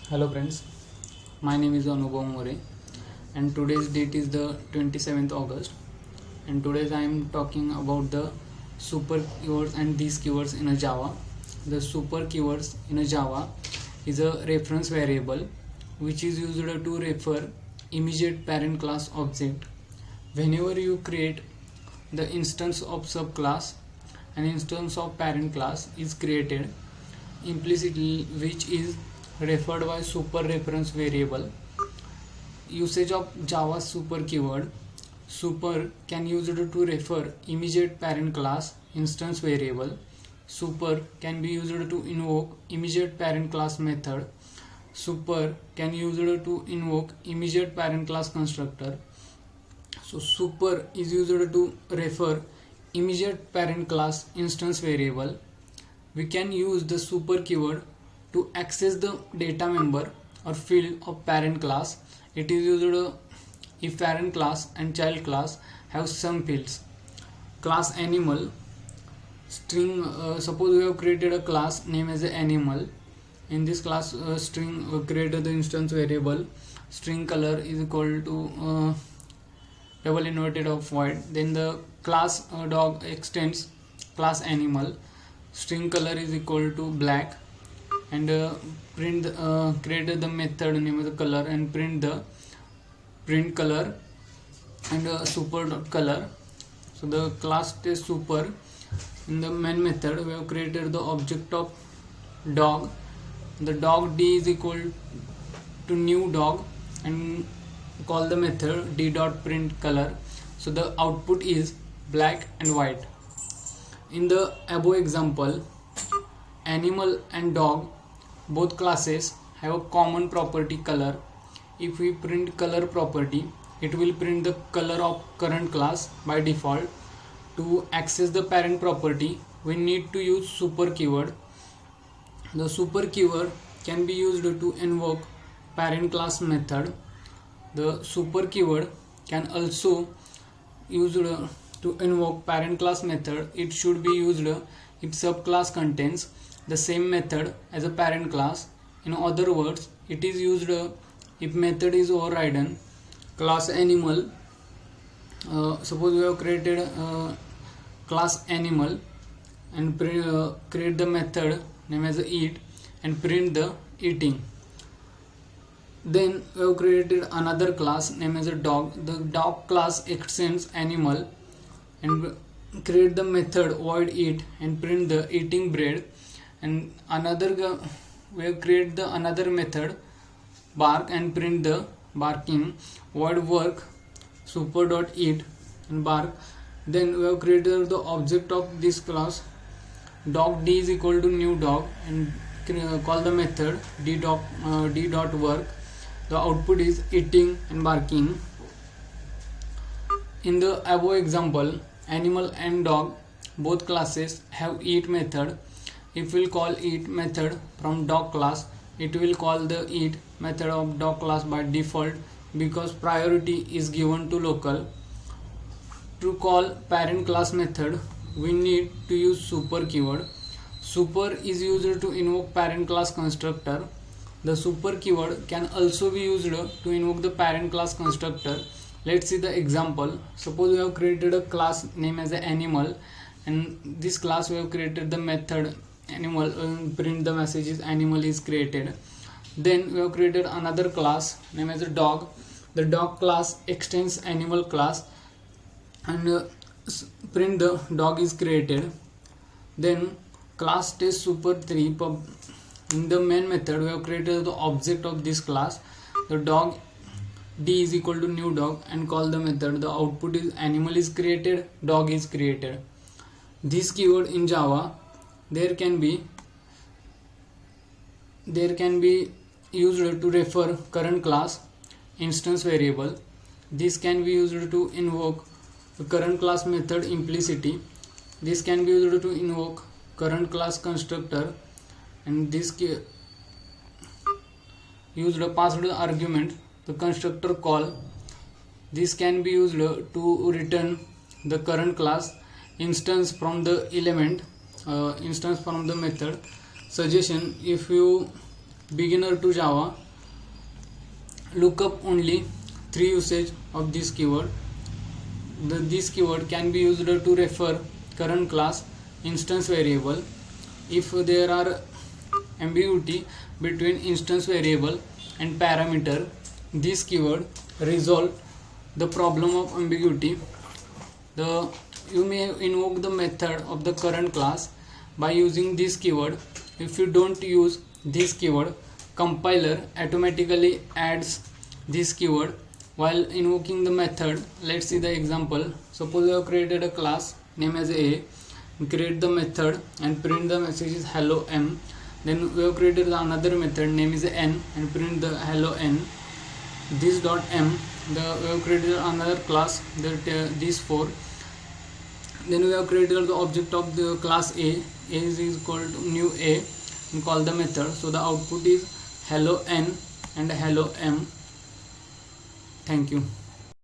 Hello friends, my name is Anubhav More and today's date is the 27th August, and today I am talking about the super keywords and these keywords in a Java. The super keywords in a Java is a reference variable which is used to refer immediate parent class object. Whenever you create the instance of subclass, an instance of parent class is created implicitly, which is referred by super reference variable. Usage of Java super keyword. Super can use it to refer immediate parent class instance variable. Super can be used to invoke immediate parent class method. Super can use it to invoke immediate parent class constructor. So super is used to refer immediate parent class instance variable. We can use the super keyword to access the data member or field of parent class. It is used if parent class and child class have some fields. Class animal string. Suppose we have created a class name as animal. In this class string created the instance variable. String color is equal to double inverted of void. Then the class dog extends class animal. String color is equal to black, and create the method name of the color and print the print color and super dot color. So the class is super. In the main method we have created the object of dog. The dog d is equal to new dog and call the method d dot print color. So the output is black and white. In the above example, animal and dog both classes have a common property color. If we print color property, it will print the color of current class by default. To access the parent property, we need to use super keyword. The super keyword can be used to invoke parent class method. The super keyword can also used to invoke parent class method. It should be used if subclass contains the same method as a parent class. In other words, it is used if method is overridden. Class animal. Suppose we have created class animal and create the method name as eat and print the eating. Then we have created another class named as a dog. The dog class extends animal and create the method void eat and print the eating bread. And another we have created the another method bark and print the barking void work super dot eat and bark. Then we have created the object of this class dog d is equal to new dog and call the method d dot work. The output is eating and barking. In the above example, animal and dog both classes have eat method. If we call eat method from dog class, it will call the eat method of dog class by default because priority is given to local. To call parent class method, we need to use super keyword. Super is used to invoke parent class constructor. The super keyword can also be used to invoke the parent class constructor. Let's see the example. Suppose we have created a class name as an animal, and this class we have created the method animal print the messages animal is created. Then we have created another class name as a dog. The dog class extends animal class and print the dog is created. Then class test super 3 in the main method we have created the object of this class. The dog d is equal to new dog and call the method. The output is animal is created, dog is created. This keyword in Java there can be used to refer current class instance variable. This can be used to invoke the current class method implicitly. This can be used to invoke current class constructor, and this used a passed argument the constructor call. This can be used to return the current class instance from the element instance from the method. Suggestion: if you beginner to Java, look up only 3 usage of this keyword. This keyword can be used to refer current class instance variable. If there are ambiguity between instance variable and parameter, this keyword resolve the problem of ambiguity. You may invoke the method of the current class by using this keyword. If you don't use this keyword, compiler automatically adds this keyword while invoking the method. Let's see the example. Suppose you have created a class name as A, create the method and print the message is hello M. Then we have created another method name is N and print the hello N. This dot M, we have created another class that these 4. Then we have created the object of the class A is equal to new A and call the method. So the output is hello N and hello M. Thank you.